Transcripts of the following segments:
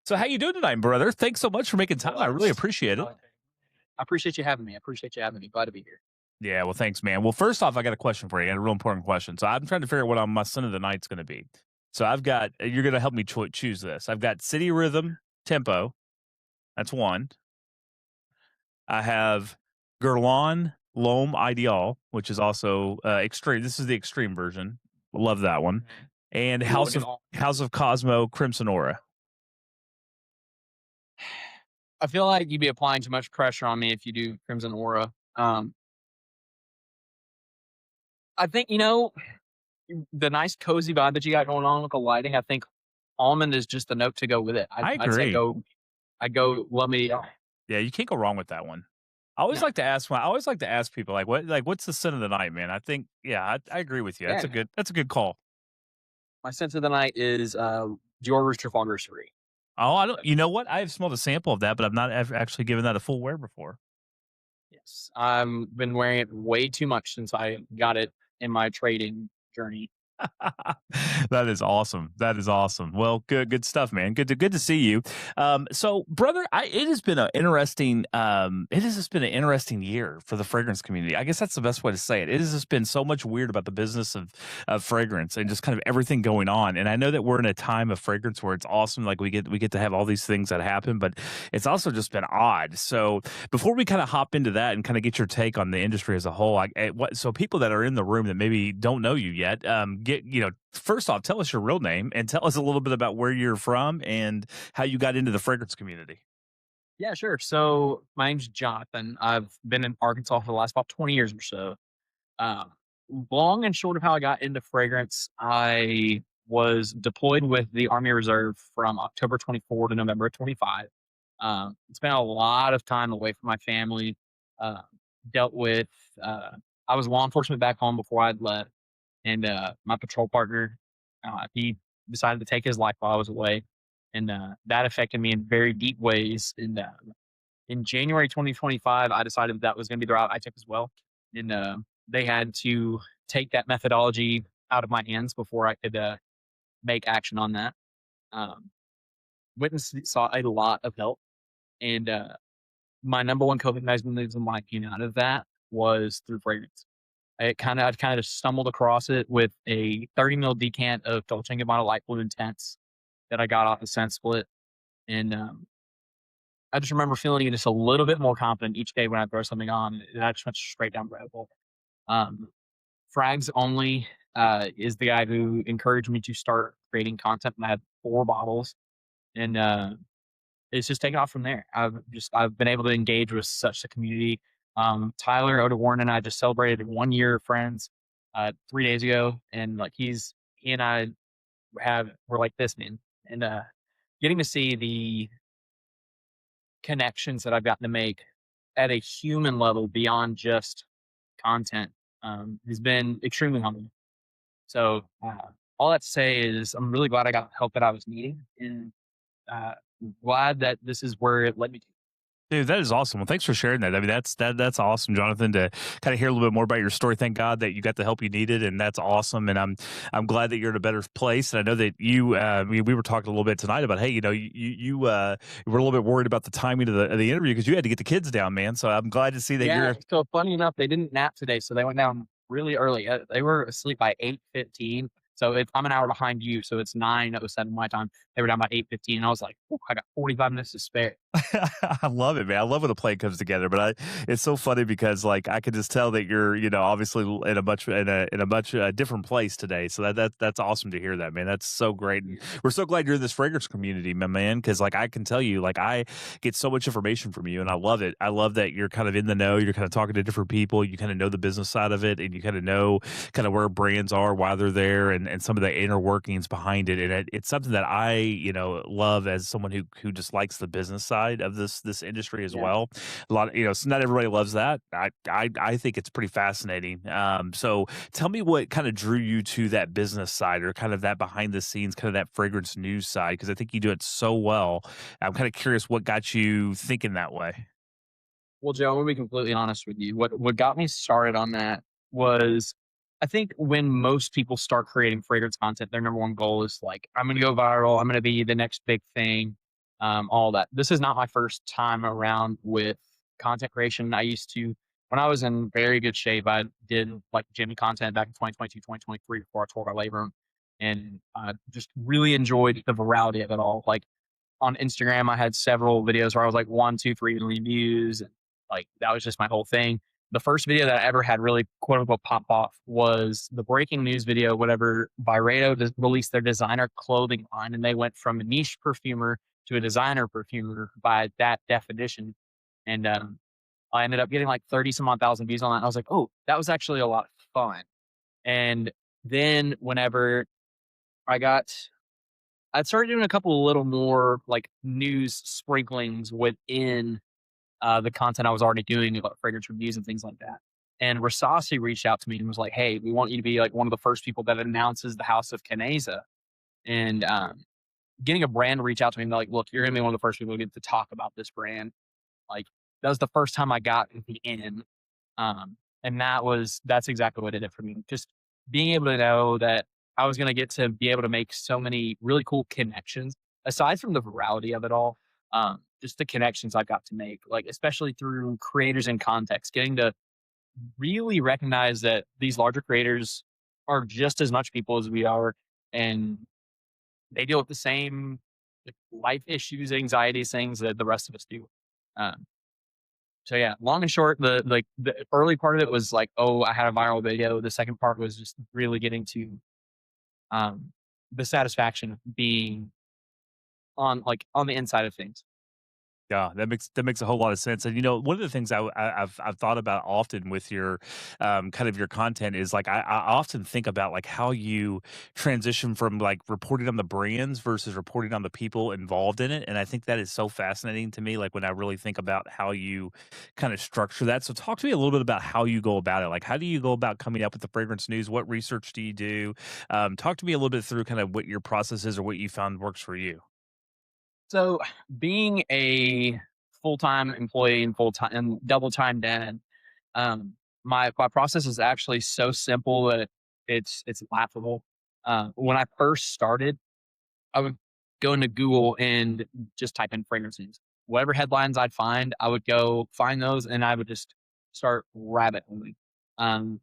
So how you doing tonight, brother? Thanks so much for making time. I really appreciate it. I appreciate you having me. I appreciate you having me. Glad to be here. Yeah, well, thanks, man. Well, first off, I got a question for you, and a real important question. So I'm trying to figure out what my son of the night's going to be. So I've got you're going to help me choose this. I've got city rhythm tempo. That's one. I have Gerlon Loam Ideal, which is also extreme. This is the extreme version. Love that one. And Love it all. House of Cosmo Crimson Aura. I feel like you'd be applying too much pressure on me if you do Crimson Aura. I think the nice cozy vibe that you got going on with the lighting. I think almond is just the note to go with it. I I'd say agree. go. I go. Let me. Yeah, you can't go wrong with that one. I always No. like to ask. I always like to ask people what's the sin of the night, man. I think, yeah, I agree with you. Yeah. That's a good call. My sense of the night is Dior Trafalgar 3. Oh, I don't. You know what? I have smelled a sample of that, but I've not actually given that a full wear before. Yes, I've been wearing it way too much since I got it in my trading journey. That is awesome. That is awesome. Well, good stuff, man. Good to see you. So, brother, it has been an interesting. It has just been an interesting year for the fragrance community. I guess that's the best way to say it. It has just been so much weird about the business of fragrance and just kind of everything going on. And I know that we're in a time of fragrance where it's awesome. Like we get to have all these things that happen, but it's also just been odd. So before we kind of hop into that and kind of get your take on the industry as a whole, so people that are in the room that maybe don't know you yet, first off, tell us your real name and tell us a little bit about where you're from and how you got into the fragrance community. Yeah, sure. So my name's Jonathan. I've been in Arkansas for the last about 20 years or so. Um, Long and short of how I got into fragrance, I was deployed with the Army Reserve from October 24 to November 25. Spent a lot of time away from my family. Uh, dealt with, I was law enforcement back home before I'd left. And my patrol partner, he decided to take his life while I was away. And that affected me in very deep ways. And in January 2025, I decided that was going to be the route I took as well. And they had to take that methodology out of my hands before I could make action on that. Um, Went and saw a lot of help. And my number one coping mechanism when I came out of that was through fragrance. I kind of stumbled across it with a 30 ml decant of Dolce & Gabbana Light Blue Intense that I got off the Scent Split. And I just remember feeling just a little bit more confident each day when I throw something on. And I just went straight down the rabbit hole. Um, Frags only is the guy who encouraged me to start creating content. And I had 4 bottles, and it's just taken off from there. I've been able to engage with such a community. Tyler Oda and I just celebrated 1 year friends 3 days ago, and like he and I we're like this, man. And getting to see the connections that I've gotten to make at a human level beyond just content has been extremely humbling. So all that to say is I'm really glad I got the help that I was needing, and uh, glad that this is where it led me to. Dude, that is awesome. Well, thanks for sharing that. I mean, that's awesome, Jonathan, to kind of hear a little bit more about your story. Thank God that you got the help you needed, and that's awesome. And I'm glad that you're in a better place. And I know that we were talking a little bit tonight about, hey, you were a little bit worried about the timing of the interview because you had to get the kids down, man. So I'm glad to see that Yeah. you're. So funny enough, they didn't nap today, so they went down really early. They were asleep by 8:15. So I'm an hour behind you, so it's 9:07 my time. They were down by 8:15, and I was like, "Ooh, I got 45 minutes to spare." I love it, man. I love when a play comes together, but it's so funny because like I could just tell that you're, obviously in a much different place today. So that's awesome to hear that, man. That's so great. And we're so glad you're in this fragrance community, my man, because like I can tell you, like I get so much information from you and I love it. I love that you're kind of in the know, you're kind of talking to different people, you kind of know the business side of it, and you kind of know kind of where brands are, why they're there, and some of the inner workings behind it. And it's something that I, love as someone who just likes the business side of this industry as Yeah. well. A lot of, so not everybody loves that. I think it's pretty fascinating. So tell me what kind of drew you to that business side or kind of that behind the scenes, kind of that fragrance news side, because I think you do it so well. I'm kind of curious what got you thinking that way. Well, Joe, I'm gonna be completely honest with you. What got me started on that was, I think when most people start creating fragrance content, their number one goal is like, I'm gonna go viral. I'm gonna be the next big thing. all that. This is not my first time around with content creation. I used to, when I was in very good shape, I did like gym content back in 2022, 2023 before I tore my labrum. And I just really enjoyed the variety of it all. Like on Instagram, I had several videos where I was like 1, 2, 3 million views. And like that was just my whole thing. The first video that I ever had really quote unquote pop off was the breaking news video, whatever Byredo released their designer clothing line, and they went from a niche perfumer to a designer perfumer by that definition. And I ended up getting like 30 some odd thousand views on that. And I was like, oh, that was actually a lot of fun. And then whenever I got I started doing a couple little more like news sprinklings within the content I was already doing about fragrance reviews and things like that. And Rasasi reached out to me and was like, "Hey, we want you to be like one of the first people that announces the House of Canesa." And getting a brand to reach out to me and be like, "Look, you're gonna be one of the first people to get to talk about this brand." Like that was the first time I got the in. And that's exactly what it did for me. Just being able to know that I was going to get to be able to make so many really cool connections aside from the virality of it all. Just the connections I got to make, like especially through creators and context, getting to really recognize that these larger creators are just as much people as we are, and they deal with the same like, life issues, anxieties, things that the rest of us do. Um, so yeah, long and short, the early part of it was like, oh, I had a viral video. The second part was just really getting to um, the satisfaction of being on the inside of things. Yeah, that makes a whole lot of sense. And one of the things I've thought about often with your kind of your content is like I often think about like how you transition from like reporting on the brands versus reporting on the people involved in it. And I think that is so fascinating to me. Like when I really think about how you kind of structure that. So talk to me a little bit about how you go about it. Like how do you go about coming up with the fragrance news? What research do you do? Talk to me a little bit through kind of what your process is or what you found works for you. So being a full time employee and full time and double time dad, my process is actually so simple that it's laughable. When I first started, I would go into Google and just type in fragrances. Whatever headlines I'd find, I would go find those and I would just start rabbit holing. Um,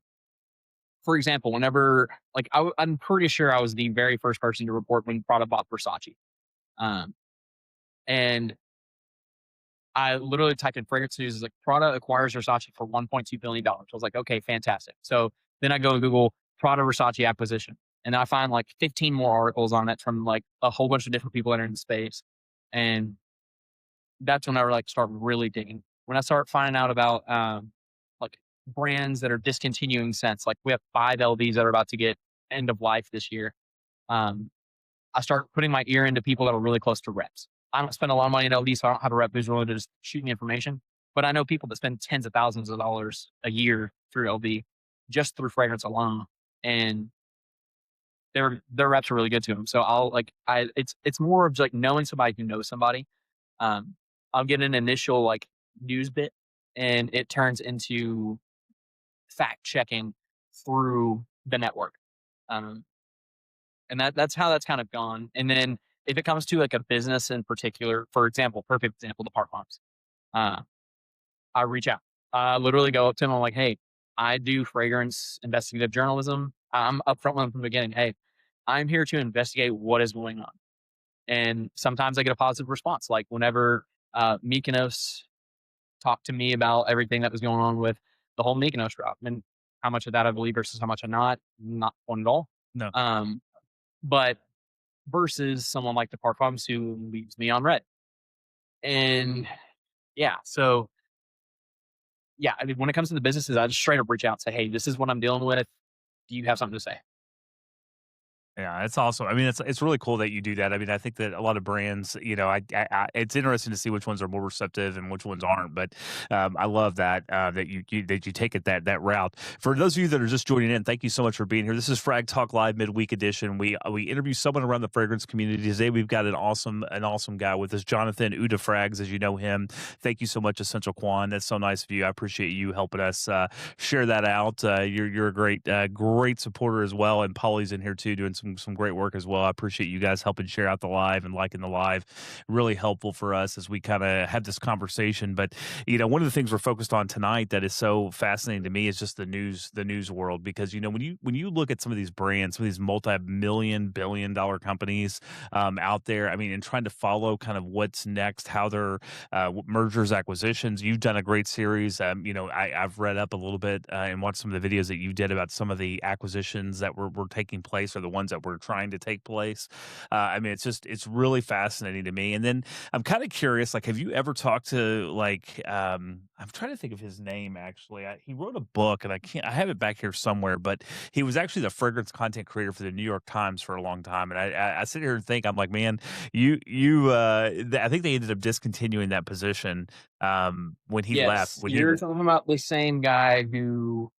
for example, whenever like I'm pretty sure I was the very first person to report when Prada bought Versace, um, and I literally typed in fragrance news, like Prada acquires Versace for $1.2 billion. I was like, okay, fantastic. So then I go and Google Prada Versace acquisition, and I find like 15 more articles on it from like a whole bunch of different people that are in the space, and that's when I like start really digging. When I start finding out about like brands that are discontinuing scents, like we have 5 LVs that are about to get end of life this year. Um, I start putting my ear into people that are really close to reps. I don't spend a lot of money in LD, so I don't have a rep who's willing to just shoot me information. But I know people that spend tens of thousands of dollars a year through LD just through fragrance alone, and their reps are really good to them. So it's more of like knowing somebody who knows somebody. Um, I'll get an initial like news bit, and it turns into fact checking through the network. Um, and that's how that's kind of gone. And then if it comes to like a business in particular, for example, perfect example, the park farms, uh, I reach out. I literally go up to them. I'm like, hey, I do fragrance investigative journalism. I'm upfront with them from the beginning. Hey, I'm here to investigate what is going on. And sometimes I get a positive response. Like whenever Mykonos talked to me about everything that was going on with the whole Mykonos route and how much of that I believe versus how much I'm not one at all. No. But versus someone like the Parfums who leaves me on red. And yeah, so yeah, I mean, when it comes to the businesses, I just straight up reach out and say, hey, this is what I'm dealing with. Do you have something to say? Yeah, it's awesome. I mean, it's really cool that you do that. I mean, I think that a lot of brands, it's interesting to see which ones are more receptive and which ones aren't. But I love that that you take it that route. For those of you that are just joining in, thank you so much for being here. This is Frag Talk Live midweek edition. We interview someone around the fragrance community today. We've got an awesome guy with us, Jonathan EauDeFrags, as you know him. Thank you so much, Essential Quan. That's so nice of you. I appreciate you helping us share that out. You're a great supporter as well, and Polly's in here too doing some some great work as well. I appreciate you guys helping share out the live and liking the live. Really helpful for us as we kind of have this conversation. But one of the things we're focused on tonight that is so fascinating to me is just the news world, because when you look at some of these brands, some of these multi-million billion-dollar companies out there, I mean, and trying to follow kind of what's next, how they're mergers, acquisitions. You've done a great series. I've read up a little bit and watched some of the videos that you did about some of the acquisitions that were taking place, or the ones that were trying to take place. I mean, it's really fascinating to me. And then I'm kind of curious, like, have you ever talked to, like, I'm trying to think of his name actually. He wrote a book, and I have it back here somewhere, but he was actually the fragrance content creator for the New York Times for a long time. And I sit here and think, I'm like, man, I think they ended up discontinuing that position when he left. Yes, you're talking about the same guy who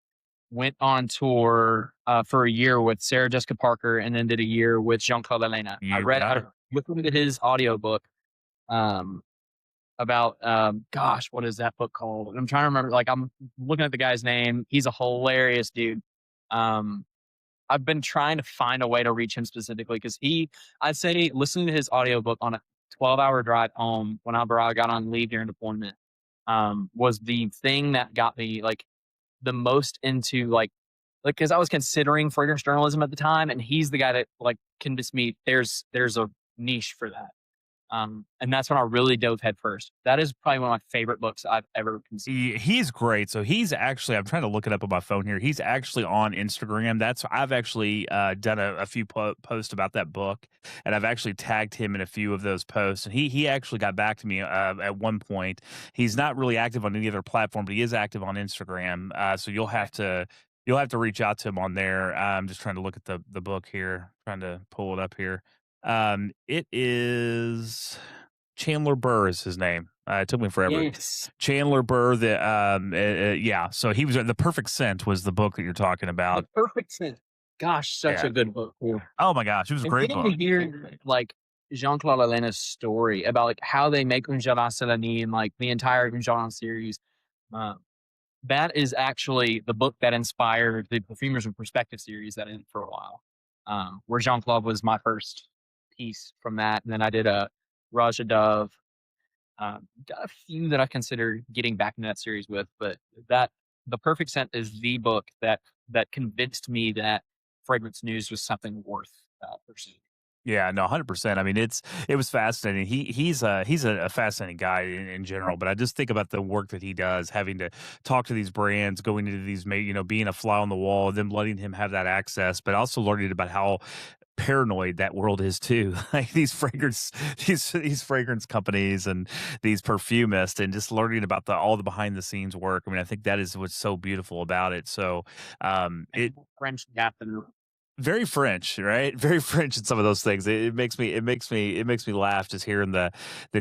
went on tour for a year with Sarah Jessica Parker, and then did a year with Jean-Claude Elena. Got I it. listened to his audiobook um, about gosh, what is that book called? I'm trying to remember. Like, I'm looking at the guy's name. He's a hilarious dude. Um, I've been trying to find a way to reach him specifically, because I'd say listening to his audiobook on a 12-hour drive home whenever I got on leave during deployment was the thing that got me like the most into because I was considering fragrance journalism at the time, and he's the guy that like convinced me there's a niche for that. And that's when I really dove headfirst. That is probably one of my favorite books I've ever consumed. He's great. So he's actually, I'm trying to look it up on my phone here. He's actually on Instagram. I've actually done a few posts about that book, and I've actually tagged him in a few of those posts. And he actually got back to me at one point. He's not really active on any other platform, but he is active on Instagram. So you'll have to reach out to him on there. I'm just trying to look at the book here, trying to pull it up here. It is Chandler Burr is his name. It took me forever. Yes. Chandler Burr, yeah. So he was The Perfect Scent was the book that you're talking The about. Perfect Sense. Gosh, such Yeah. a good book too. Oh my gosh, it was a And great getting to book. hear like Jean-Claude Elena's story about like how they make Un Jardin Céline and like the entire Un Jardin series. Uh, that is actually the book that inspired the Perfumers with Perspective series that I did for a while. Where Jean-Claude was my first piece from that. And then I did a Raja Dove. Got a few that I consider getting back into that series with, but that The Perfect Scent is the book that convinced me that fragrance news was something worth pursuing. Yeah, no, 100%. I mean, it was fascinating. He's a fascinating guy in general, but I just think about the work that he does, having to talk to these brands, going into these, being a fly on the wall, them letting him have that access, but also learning about how paranoid that world is too. Like these fragrance companies and these perfumists, and just learning about all the behind the scenes work. I mean, I think that is what's so beautiful about it. So, it French Gap very French, right? Very French in some of those things. It makes me laugh just hearing the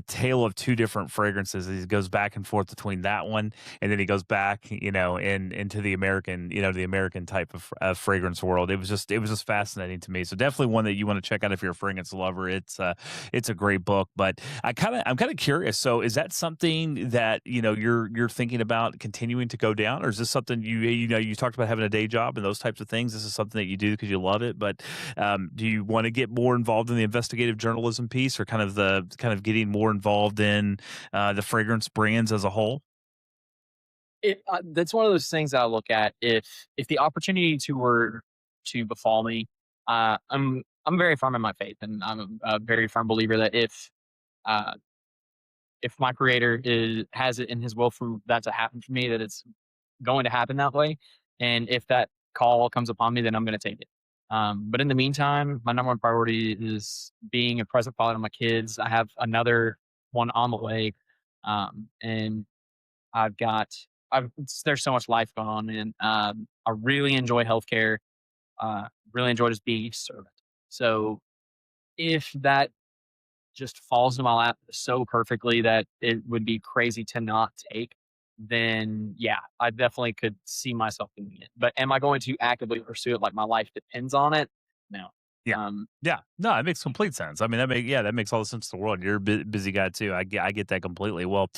tale of two different fragrances. He goes back and forth between that one, and then he goes back, into the American type of fragrance world. It was just fascinating to me. So definitely one that you want to check out if you're a fragrance lover. It's a great book. But I'm kind of curious. So is that something that you're thinking about continuing to go down, or is this something you talked about having a day job and those types of things? This is something that you do because you love it, but do you want to get more involved in the investigative journalism piece, or kind of getting more involved in the fragrance brands as a whole? That's one of those things that I look at. If the opportunity were to befall me, I'm very firm in my faith, and I'm a very firm believer that uh, if my creator has it in his will for that to happen for me, that it's going to happen that way. And if that call comes upon me, then I'm going to take it. But in the meantime, my number one priority is being a present father to my kids. I have another one on the way. And I've got, there's so much life going on. And I really enjoy healthcare. Really enjoy just being a servant. So if that just falls into my lap so perfectly that it would be crazy to not take, then yeah, I definitely could see myself doing it. But am I going to actively pursue it like my life depends on it? No. Yeah. Yeah. No, it makes complete sense. I mean, that makes all the sense in the world. You're a busy guy too. I get that completely. Well,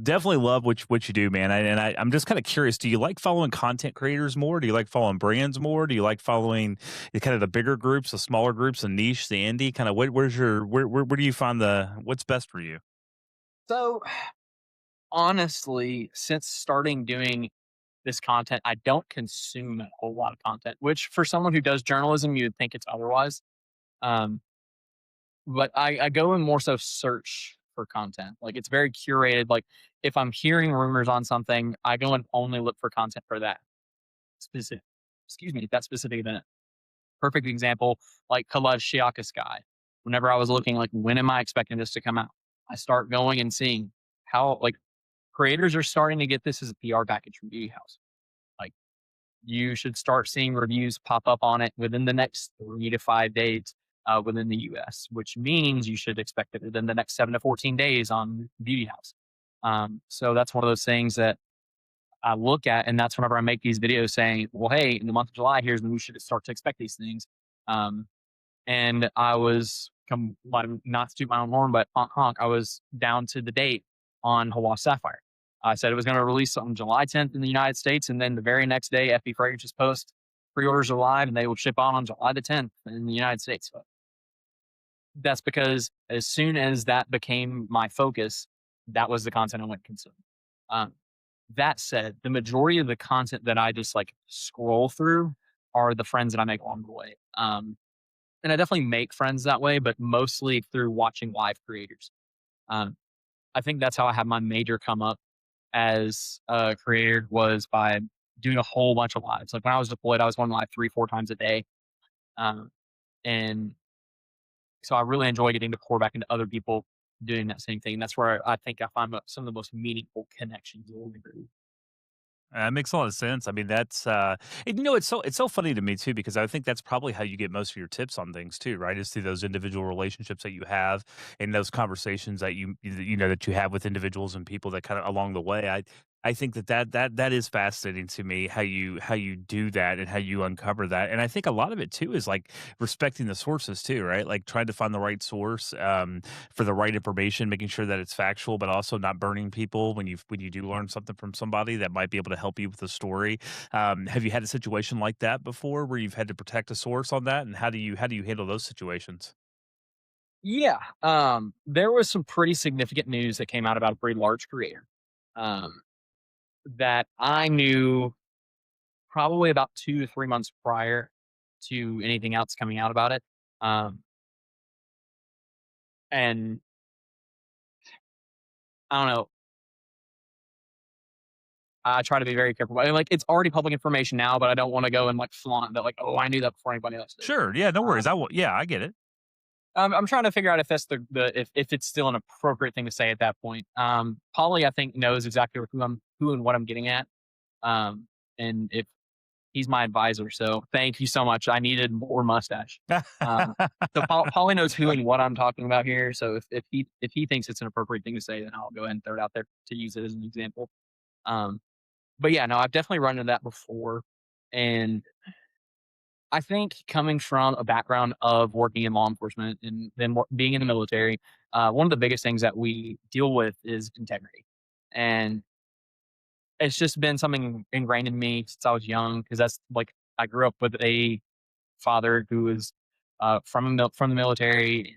definitely love what you do, man. I'm just kind of curious. Do you like following content creators more? Do you like following brands more? Do you like following the kind of the bigger groups, the smaller groups, the niche, the indie? Kind of where's your where do you find what's best for you? So honestly, since starting doing this content, I don't consume a whole lot of content, which for someone who does journalism, you would think it's otherwise. Um, but I go and more so search for content. Like it's very curated. Like if I'm hearing rumors on something, I go and only look for content for that specific, excuse me, that specific event. Perfect example, like Khaled Shiakas guy. Whenever I was looking like, when am I expecting this to come out? I start going and seeing how like creators are starting to get this as a PR package from Beauty House. Like you should start seeing reviews pop up on it within the next 3 to 5 days within the US, which means you should expect it within the next 7 to 14 days on Beauty House. So that's one of those things that I look at, and that's whenever I make these videos saying, well, hey, in the month of July, here's when we should start to expect these things. Um, and I was not to toot my own horn, but honk honk, I was down to the date on Hawaii Sapphire. I said it was going to release on July 10th in the United States, and then the very next day, FB Fragrances post pre-orders are live, and they will ship out on July the 10th in the United States. But that's because as soon as that became my focus, that was the content I went consume. Um, that said, the majority of the content that I just like scroll through are the friends that I make along the way. And I definitely make friends that way, but mostly through watching live creators. Um, I think that's how I had my major come up as a creator was by doing a whole bunch of lives. Like when I was deployed, I was going live 3, 4 times a day. Um, and so I really enjoy getting to pour back into other people doing that same thing. That's where I think I find some of the most meaningful connections. That makes a lot of sense. I mean, that's and, it's so funny to me too because I think that's probably how you get most of your tips on things too, right? Is through those individual relationships that you have and those conversations that that you have with individuals and people that kind of along the way. I think that is fascinating to me how you do that and how you uncover that. And I think a lot of it too is like respecting the sources too, right? Like trying to find the right source for the right information, making sure that it's factual, but also not burning people when you do learn something from somebody that might be able to help you with the story. Have you had a situation like that before where you've had to protect a source on that? And how do you handle those situations? Yeah. There was some pretty significant news that came out about a pretty large creator um, that I knew probably about 2 to 3 months prior to anything else coming out about it. Um, and I don't know. I try to be very careful. I mean, like it's already public information now, but I don't want to go and like flaunt that. Like, oh, I knew that before anybody else did. Sure. Yeah. No worries. Um, Yeah, I get it. I'm trying to figure out if that's if it's still an appropriate thing to say at that point. Polly, I think, knows exactly who and what I'm getting at. Um, and if he's my advisor, so thank you so much. I needed more mustache. Um, so Polly knows who and what I'm talking about here. So if he thinks it's an appropriate thing to say, then I'll go ahead and throw it out there to use it as an example. Um, but yeah, no, I've definitely run into that before, and I think coming from a background of working in law enforcement and then being in the military, one of the biggest things that we deal with is integrity. And it's just been something ingrained in me since I was young because that's like I grew up with a father who was from the military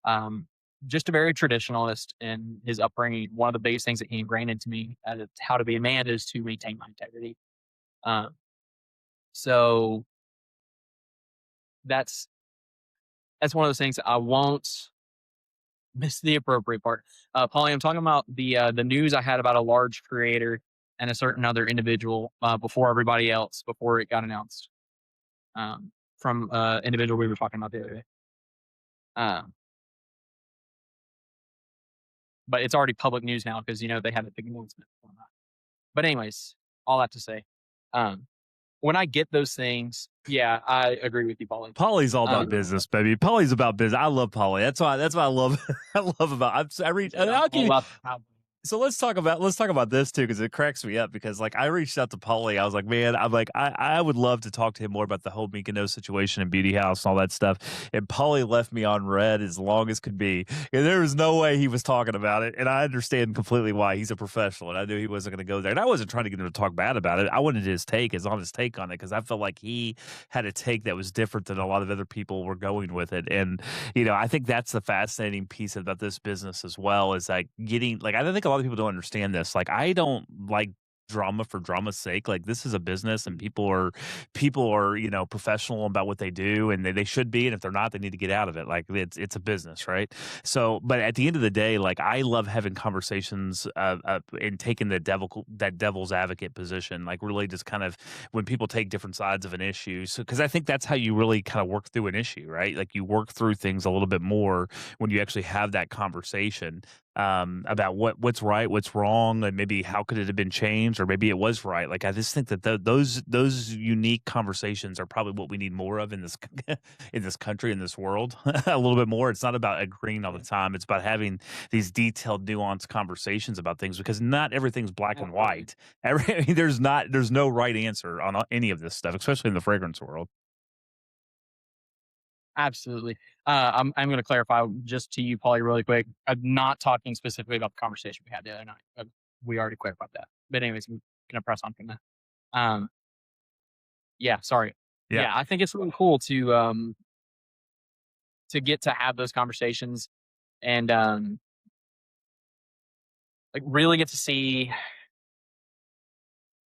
and just a very traditionalist in his upbringing. One of the biggest things that he ingrained into me as how to be a man is to maintain my integrity. Um, so that's that's one of those things I won't miss the appropriate part. Polly, I'm talking about the news I had about a large creator and a certain other individual before everybody else, before it got announced from individual we were talking about the other day. Um, but it's already public news now because they had a big announcement. But anyways, all that to say, um, when I get those things, yeah, I agree with you, Polly. Polly's all about Um, business, baby. Polly's about business. I love Polly. That's why I love I love about I read I'm I'll give all you about the cowboy. So let's talk about this too, because it cracks me up. Because like I reached out to Paulie, I was like, man, I'm like I would love to talk to him more about the whole Mykonos situation and Beauty House and all that stuff. And Paulie left me on red as long as could be. And there was no way he was talking about it, and I understand completely why. He's a professional, and I knew he wasn't going to go there. And I wasn't trying to get him to talk bad about it. I wanted his honest take on it, because I felt like he had a take that was different than a lot of other people were going with it. And I think that's the fascinating piece about this business as well, is like getting like I don't think a lot of people don't understand this. Like I don't like drama for drama's sake. Like this is a business, and people are professional about what they do, and they should be, and if they're not, they need to get out of it. Like it's a business, right? So but at the end of the day, like I love having conversations and taking that devil's advocate position, like really just kind of when people take different sides of an issue. So because I think that's how you really kind of work through an issue, right? Like you work through things a little bit more when you actually have that conversation about what's right, what's wrong, and maybe how could it have been changed, or maybe it was right. Like I just think that those unique conversations are probably what we need more of in this in this country, in this world, a little bit more. It's not about agreeing all the time; it's about having these detailed, nuanced conversations about things, because not everything's black and Absolutely. white. There's no right answer on any of this stuff, especially in the fragrance world. Absolutely. I'm going to clarify just to you, Paulie, really quick. I'm not talking specifically about the conversation we had the other night. We already clarified that. But anyways, I'm going to press on from that. Um, yeah, sorry. Yeah. Yeah, I think it's really cool to get to have those conversations and like really get to see,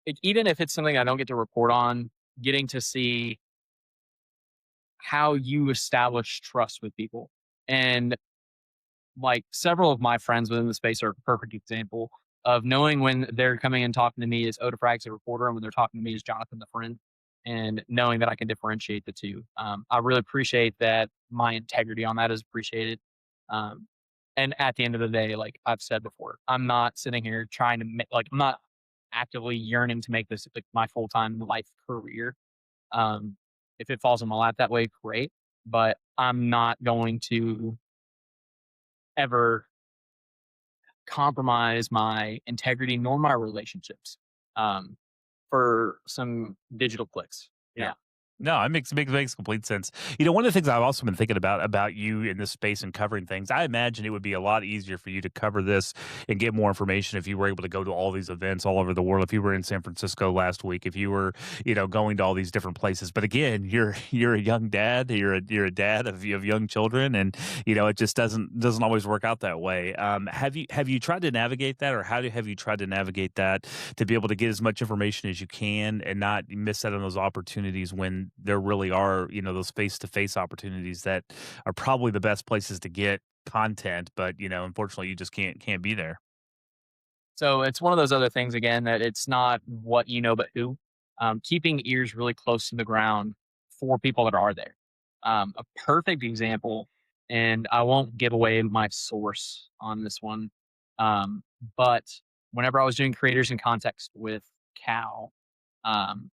like, even if it's something I don't get to report on, getting to see how you establish trust with people. And like several of my friends within the space are a perfect example of knowing when they're coming and talking to me as EauDeFrags, a reporter, and when they're talking to me as Jonathan, the friend, and knowing that I can differentiate the two. I really appreciate that my integrity on that is appreciated. Um, and at the end of the day, like I've said before, I'm not sitting here trying to make, like, I'm not actively yearning to make this like my full time life career. Um, if it falls in my lap that way, great. But I'm not going to ever compromise my integrity nor my relationships um, for some digital clicks. Yeah. Yeah. No, it makes complete sense. One of the things I've also been thinking about you in this space and covering things, I imagine it would be a lot easier for you to cover this and get more information if you were able to go to all these events all over the world. If you were in San Francisco last week, if you were, going to all these different places. But again, you're a young dad. You're a dad of young children, and it just doesn't always work out that way. Have you tried to navigate that, or have you tried to navigate that to be able to get as much information as you can and not miss out on those opportunities when there really are, those face-to-face opportunities that are probably the best places to get content, but unfortunately you just can't be there. So it's one of those other things again that it's not what you know, but who. Keeping ears really close to the ground for people that are there. A perfect example, and I won't give away my source on this one, um, but whenever I was doing creators in context with Cal, um,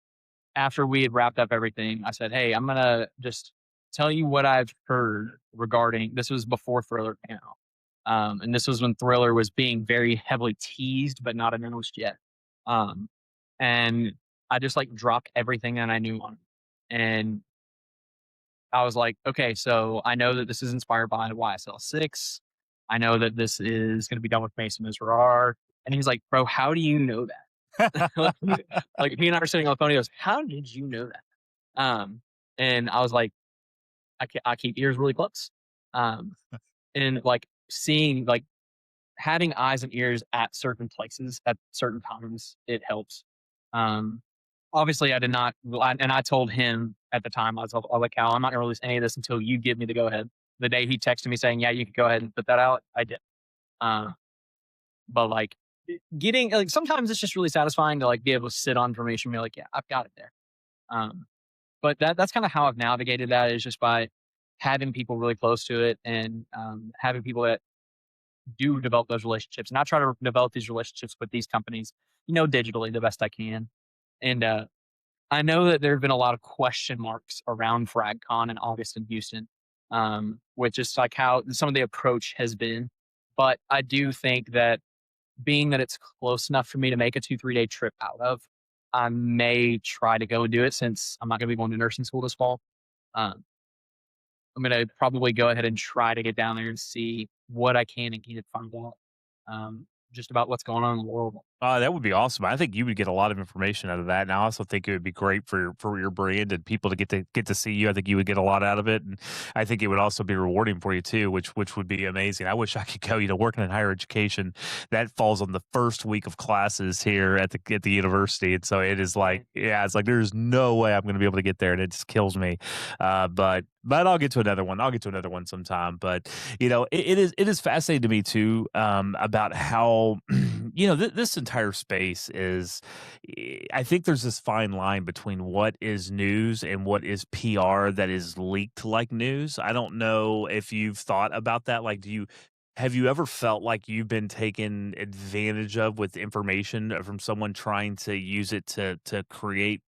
after we had wrapped up everything, I said, "Hey, I'm gonna just tell you what I've heard regarding." This was before Thriller came out, and this was when Thriller was being very heavily teased, but not announced yet. Um, and I just like dropped everything that I knew on it. And I was like, "Okay, so I know that this is inspired by YSL 6. I know that this is going to be done with Mason Mizraar." And he's like, "Bro, how do you know that?" Like he and I were sitting on the phone. He goes, "How did you know that?" And I was like, I keep ears really close. Um, and like seeing, like having eyes and ears at certain places at certain times, it helps. Um, obviously, I did not, and I told him at the time, I was like, Cal, I'm not going to release any of this until you give me the go ahead. The day he texted me saying, "Yeah, you can go ahead and put that out," I did. Uh, but like getting, like, sometimes it's just really satisfying to like be able to sit on information and be like, "Yeah, I've got it there." Um, but that's kind of how I've navigated that, is just by having people really close to it, and having people that do develop those relationships. And I try to develop these relationships with these companies, digitally the best I can. And I know that there have been a lot of question marks around FragCon in August in Houston, with just like how some of the approach has been. But I do think that being that it's close enough for me to make a 2-3 day trip out of, I may try to go and do it since I'm not going to be going to nursing school this fall. Um, I'm going to probably go ahead and try to get down there and see what I can and can't find out, just about what's going on in the world. That would be awesome. I think you would get a lot of information out of that, and I also think it would be great for your brand and people to get to see you. I think you would get a lot out of it, and I think it would also be rewarding for you too, which would be amazing. I wish I could go. Working in higher education, that falls on the first week of classes here at the university, and so it is like, yeah, it's like there's no way I'm going to be able to get there, and it just kills me. But I'll get to another one. I'll get to another one sometime. But it is fascinating to me too, about how this entire space is. I think there's this fine line between what is news and what is PR that is leaked like news. I don't know if you've thought about that. Like, have you ever felt like you've been taken advantage of with information from someone trying to use it to create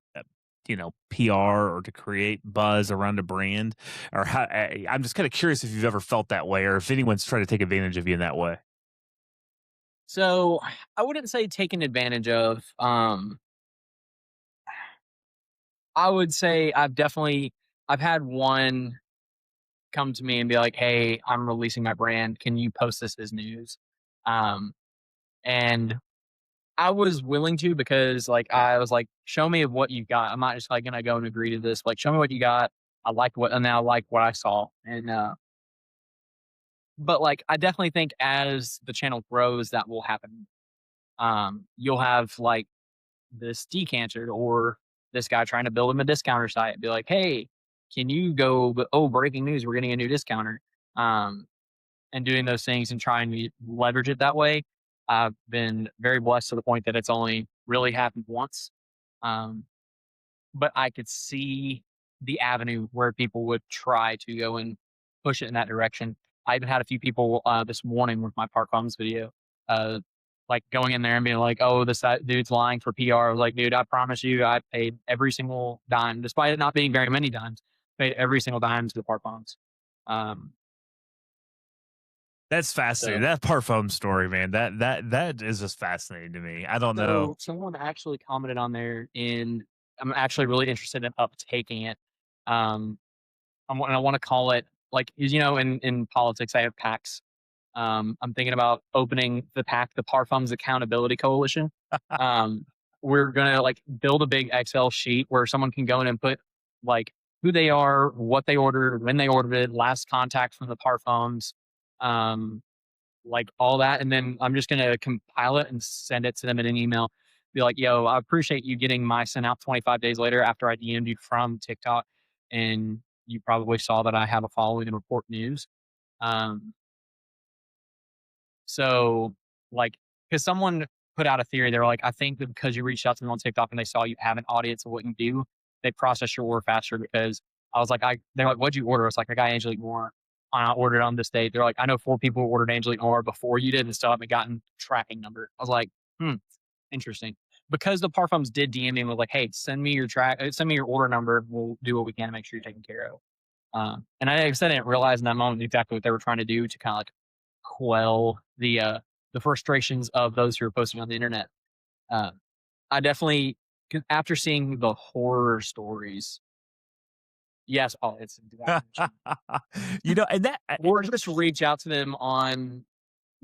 PR or to create buzz around a brand? Or how, I'm just kind of curious if you've ever felt that way or if anyone's tried to take advantage of you in that way. So I wouldn't say taken advantage of. I would say I've had one come to me and be like, "Hey, I'm releasing my brand. Can you post this as news?" Um, and I was willing to because like I was like, "Show me what you got." I'm not just like gonna go and agree to this. Like, show me what you got. I like what, and now I like what I saw. And but like I definitely think as the channel grows, that will happen. You'll have like this decanter or this guy trying to build him a discounter site, be like, "Hey, can you go, oh, breaking news, we're getting a new discounter." Um, and doing those things and trying to leverage it that way. I've been very blessed to the point that it's only really happened once. Um, but I could see the avenue where people would try to go and push it in that direction. I even had a few people this morning with my Park Bums video, uh, like going in there and being like, "Oh, this dude's lying for PR." I was like, "Dude, I promise you, I paid every single dime, despite it not being very many dimes. Paid every single dime to the Park Bums." Um, That's fascinating. so That Parfum story, man. That is just fascinating to me. I don't know. So someone actually commented on there, and I'm actually really interested in uptaking it. Um, I want to call it like in politics I have PACs. I'm thinking about opening the PAC, the Parfums Accountability Coalition. Um, we're gonna like build a big Excel sheet where someone can go in and put like who they are, what they ordered, when they ordered it, last contact from the Parfums. Um, like all that, and then I'm just gonna compile it and send it to them in an email. Be like, "Yo, I appreciate you getting my sent out 25 days later after I DM'd you from TikTok, and you probably saw that I have a following and report news." Um, so, like, because someone put out a theory, they're like, "I think that because you reached out to them on TikTok and they saw you have an audience of what you do, they process your order faster." Because I was like, they're like, "What'd you order?" It's like, "I got Angelique Moore. I ordered on this date." They're like, "I know 4 people who ordered Angelique Moore before you did and still haven't gotten tracking number." I was like, "Hmm, interesting." Because the Parfums did DM me and was like, "Hey, send me your order number. We'll do what we can to make sure you're taken care of." And I said I didn't realize in that moment exactly what they were trying to do to kind of like quell the frustrations of those who are posting on the internet. Uh, I definitely, after seeing the horror stories, yes, oh, it's exactly. And that Or just reach out to them on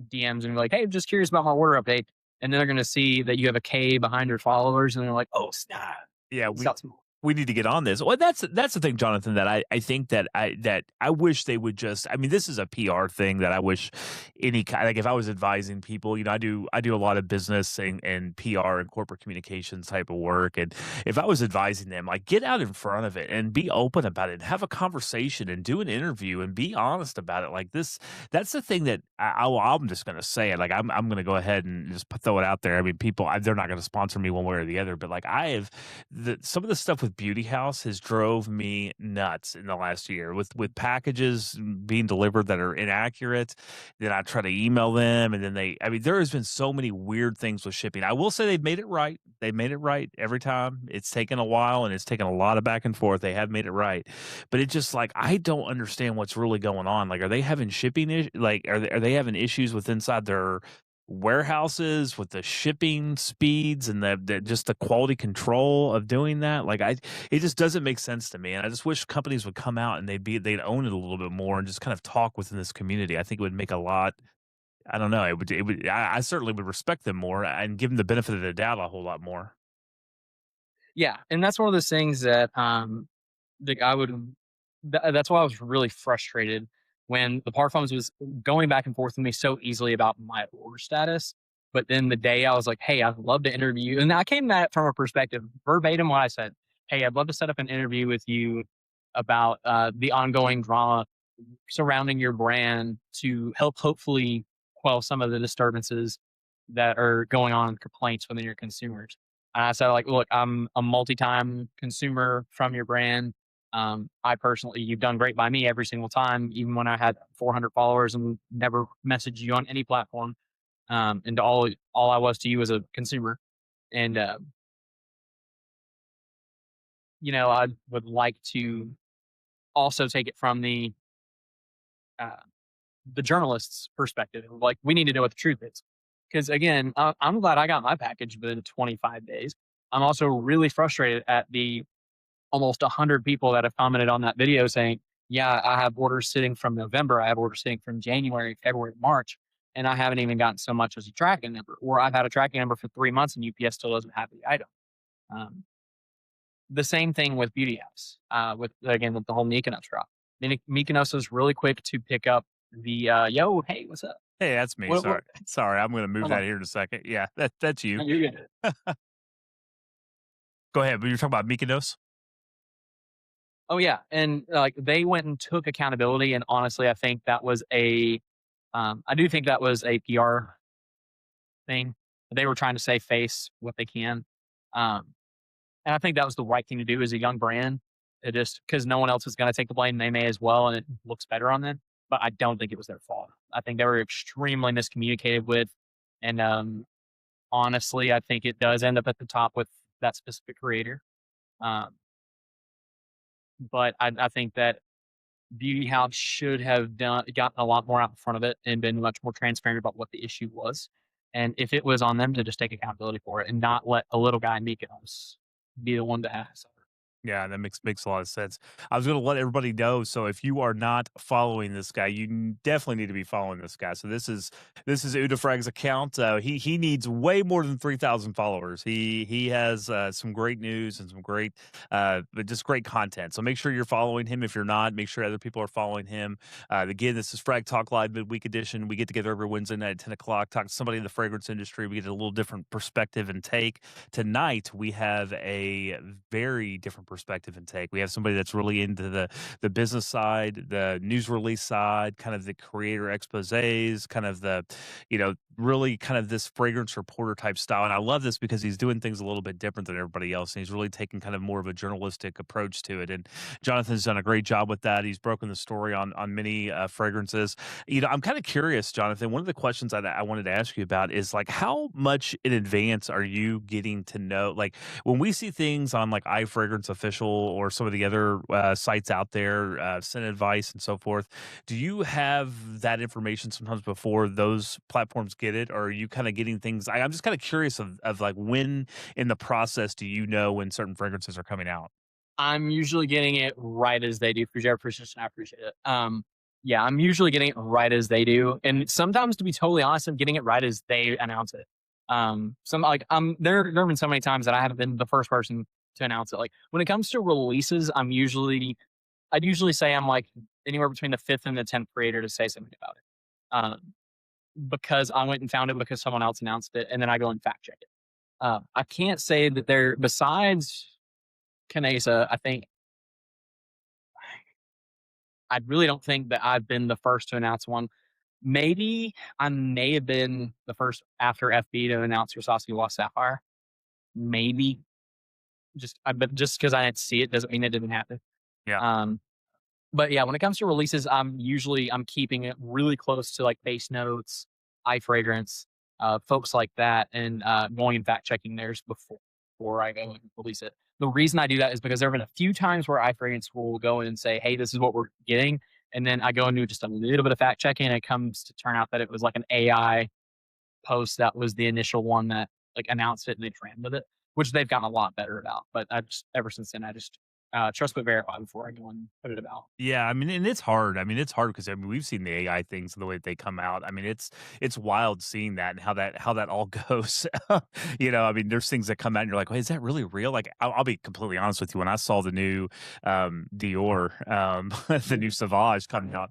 DMs and be like, "Hey, I'm just curious about my order update." And then they're going to see that you have a K behind your followers, and they're like, "Oh, snap! yeah, That's we need to get on this. Well, that's the thing, Jonathan, that I think that I wish they would just. I mean, this is a PR thing that I wish any kind, like if I was advising people, I do a lot of business and PR and corporate communications type of work, and if I was advising them, like get out in front of it and be open about it, and have a conversation and do an interview and be honest about it. Like this, that's the thing that I'm just gonna say it. Like I'm gonna go ahead and just throw it out there. I mean, they're not gonna sponsor me one way or the other, but like some of the stuff with Beauty House has drove me nuts in the last year with packages being delivered that are inaccurate. Then I try to email them, and then I mean, there has been so many weird things with shipping. I will say they've made it right. They made it right every time. It's taken a while and it's taken a lot of back and forth. They have made it right, but it's just like I don't understand what's really going on. Like, are they having shipping like are they having issues with inside warehouses with the shipping speeds and the just the quality control of doing that. Like it just doesn't make sense to me. And I just wish companies would come out and they'd own it a little bit more and just kind of talk within this community. I think it would make a lot. I don't know. I certainly would respect them more and give them the benefit of the doubt a whole lot more. Yeah, and that's one of those things that, like, that's why I was really frustrated when the Par Farms was going back and forth with me so easily about my order status. But then the day I was like, "Hey, I'd love to interview you," and I came at it from a perspective verbatim what I said, "Hey, I'd love to set up an interview with you about the ongoing drama surrounding your brand to help hopefully quell some of the disturbances that are going on, complaints within your consumers." And I said, like, look, I'm a multi-time consumer from your brand. I personally, you've done great by me every single time, even when I had 400 followers and never messaged you on any platform. And all I was to you as a consumer. And I would like to also take it from uh, the journalist's perspective. Like, we need to know what the truth is. Because again, I'm glad I got my package within 25 days. I'm also really frustrated at the almost 100 people that have commented on that video saying, yeah, I have orders sitting from November. I have orders sitting from January, February, March, and I haven't even gotten so much as a tracking number. Or I've had a tracking number for 3 months and UPS still doesn't have the item. Um, the same thing with beauty apps, with the whole Mykonos drop. Mykonos is really quick to pick up the yo, hey, what's up? Hey, that's me. What, Sorry. I'm going to move hold that on. here in a second. Yeah, that's you. No, you're good. Go ahead. But you're talking about Mykonos. Oh yeah, and like they went and took accountability, and honestly, I think that was I do think that was a PR thing. They were trying to save face what they can, um, and I think that was the right thing to do as a young brand. It just because no one else is going to take the blame, they may as well, and it looks better on them. But I don't think it was their fault. I think they were extremely miscommunicated with, and honestly, I think it does end up at the top with that specific creator. Um, but I think that Beauty House should have gotten a lot more out in front of it and been much more transparent about what the issue was. And if it was on them to just take accountability for it and not let a little guy Mykonos be the one to have to suffer. Yeah, that makes a lot of sense. I was going to let everybody know. So if you are not following this guy, you definitely need to be following this guy. So this is EauDeFrags' account. He needs way more than 3,000 followers. He has some great news and some great but just great content. So make sure you're following him. If you're not, make sure other people are following him. Again, this is FragTalk Live Midweek Edition. We get together every Wednesday night at 10 o'clock, talk to somebody in the fragrance industry. We get a little different perspective and take. Tonight we have a very different perspective and take. We have somebody that's really into the business side, the news release side, kind of the creator exposés, kind of the, really kind of this fragrance reporter type style. And I love this because he's doing things a little bit different than everybody else. And he's really taking kind of more of a journalistic approach to it. And Jonathan's done a great job with that. He's broken the story on many fragrances. I'm kind of curious, Jonathan. One of the questions I wanted to ask you about is like, how much in advance are you getting to know? Like when we see things on like iFragrance Official or some of the other sites out there, Scent Advice and so forth, do you have that information sometimes before those platforms get it, or are you kind of getting things? I'm just kind of curious of like when in the process do you know when certain fragrances are coming out? I'm usually getting it right as they do. For your precision, I appreciate it. Yeah, I'm usually getting it right as they do, and sometimes, to be totally honest, I'm getting it right as they announce it. Some like there have been so many times that I haven't been the first person to announce it. Like when it comes to releases, I'd usually say I'm like anywhere between the fifth and the 10th creator to say something about it. Because I went and found it because someone else announced it, and then I go and fact check it. I can't say that there besides Canesa, I really don't think that I've been the first to announce one. Maybe I may have been the first after FB to announce Versace Lost Sapphire. Maybe but just because I didn't see it doesn't mean it didn't happen. Yeah. Um, but yeah, when it comes to releases, I'm keeping it really close to like base notes, iFragrance, folks like that, and going and fact checking theirs before I go and release it. The reason I do that is because there have been a few times where iFragrance will go in and say, "Hey, this is what we're getting," and then I go and do just a little bit of fact checking, and it comes to turn out that it was like an AI post that was the initial one that like announced it and they ran with it, which they've gotten a lot better about. But I just ever since then I just trust but verify before I go and put it about. Yeah, I mean, and it's hard. I mean, it's hard because I mean, we've seen the AI things and the way that they come out. I mean, it's wild seeing that and how that all goes. I mean, there's things that come out and you're like, wait, is that really real? Like, I'll be completely honest with you. When I saw the new Dior, the new Sauvage coming out,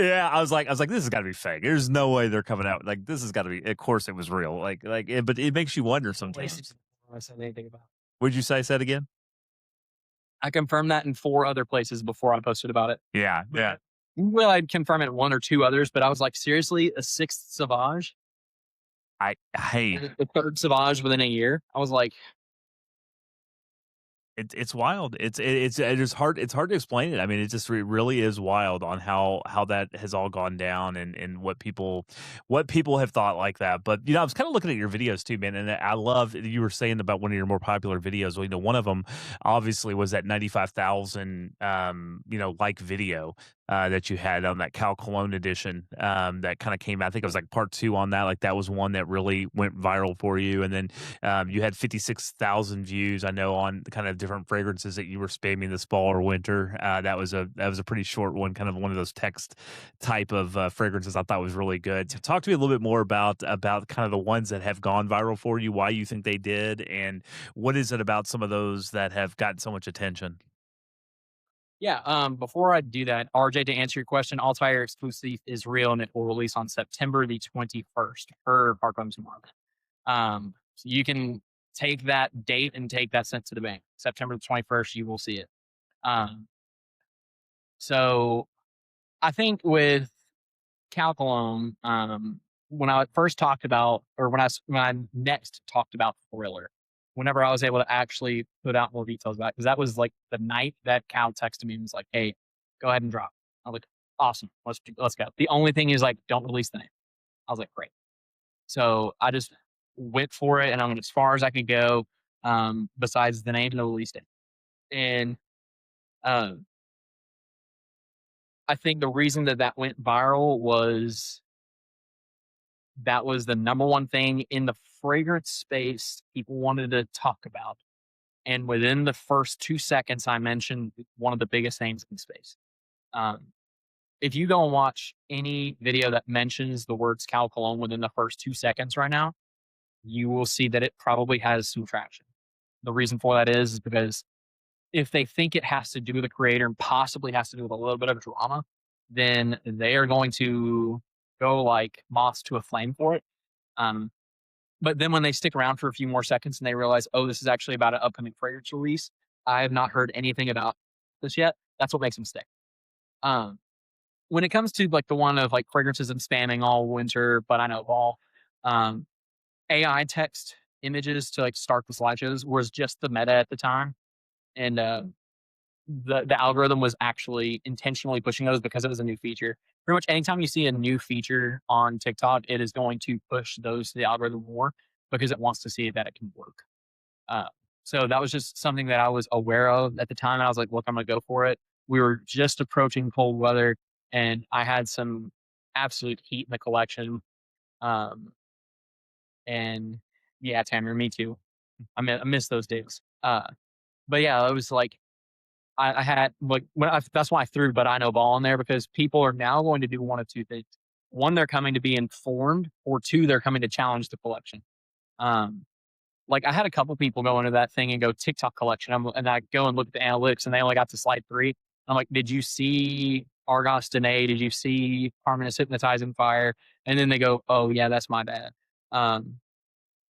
yeah, I was like, this has got to be fake. There's no way they're coming out like this has got to be. Of course, it was real. But it makes you wonder sometimes. I said anything about. Would you say said again? I confirmed that in 4 other places before I posted about it. Yeah, yeah. Well, I'd confirm it in 1 or 2 others, but I was like, seriously, a 6th Sauvage? Hey, The 3rd Sauvage within a year? I was like, it's wild. It's hard. It's hard to explain it. I mean, it just really is wild on how that has all gone down and what people have thought like that. But I was kind of looking at your videos too, man, and I love you were saying about one of your more popular videos. Well, one of them obviously was that 95,000 like video. That you had on that Cal Cologne edition that kind of came out. I think it was like part 2 on that. Like that was one that really went viral for you. And then you had 56,000 views, I know, on the kind of different fragrances that you were spamming this fall or winter. That was a pretty short one, kind of one of those text type of fragrances I thought was really good. So talk to me a little bit more about kind of the ones that have gone viral for you, why you think they did, and what is it about some of those that have gotten so much attention? yeah, before I do that, RJ, to answer your question, Altair exclusive is real and it will release on September the 21st per Parkham's Mark. So you can take that date and take that sense to the bank. September the 21st, you will see it. Um, so I think with Cal Cologne, when I first talked about, or when I next talked about Thriller, whenever I was able to actually put out more details about it, because that was like the night that Cal texted me and was like, "Hey, go ahead and drop." I was like, "Awesome, let's go." The only thing is like, don't release the name. I was like, "Great." So I just went for it, and I went as far as I could go. Besides the name, no release date, and um, I think the reason that that went viral was that was the number one thing in the fragrance space people wanted to talk about. And within the first 2 seconds, I mentioned one of the biggest names in space. Um, if you go and watch any video that mentions the words Cal Cologne within the first 2 seconds right now, you will see that it probably has some traction. The reason for that is because if they think it has to do with the creator and possibly has to do with a little bit of drama, then they are going to go like moths to a flame for it. Um, but then when they stick around for a few more seconds and they realize, oh, this is actually about an upcoming fragrance release, I have not heard anything about this yet. That's what makes them stick. Um, when it comes to like the one of like fragrances and spamming all winter, but I know fall, um, AI text images to like start the slideshows was just the meta at the time. And the algorithm was actually intentionally pushing those because it was a new feature. Pretty much anytime you see a new feature on TikTok, it is going to push those to the algorithm more because it wants to see that it can work. Uh, so that was just something that I was aware of at the time. And I was like, look, I'm going to go for it. We were just approaching cold weather and I had some absolute heat in the collection. Um, and yeah, Tamara, me too. I miss those days. But yeah, it was like, I had like that's why I threw "But I Know Ball" in there because people are now going to do one of 2 things. 1, they're coming to be informed, or 2, they're coming to challenge the collection. Um, like I had a couple people go into that thing and go TikTok collection, and I go and look at the analytics, and they only got to slide 3. I'm like, did you see Argos Danae? Did you see Harmonious Hypnotizing Fire? And then they go, oh yeah, that's my bad. Um,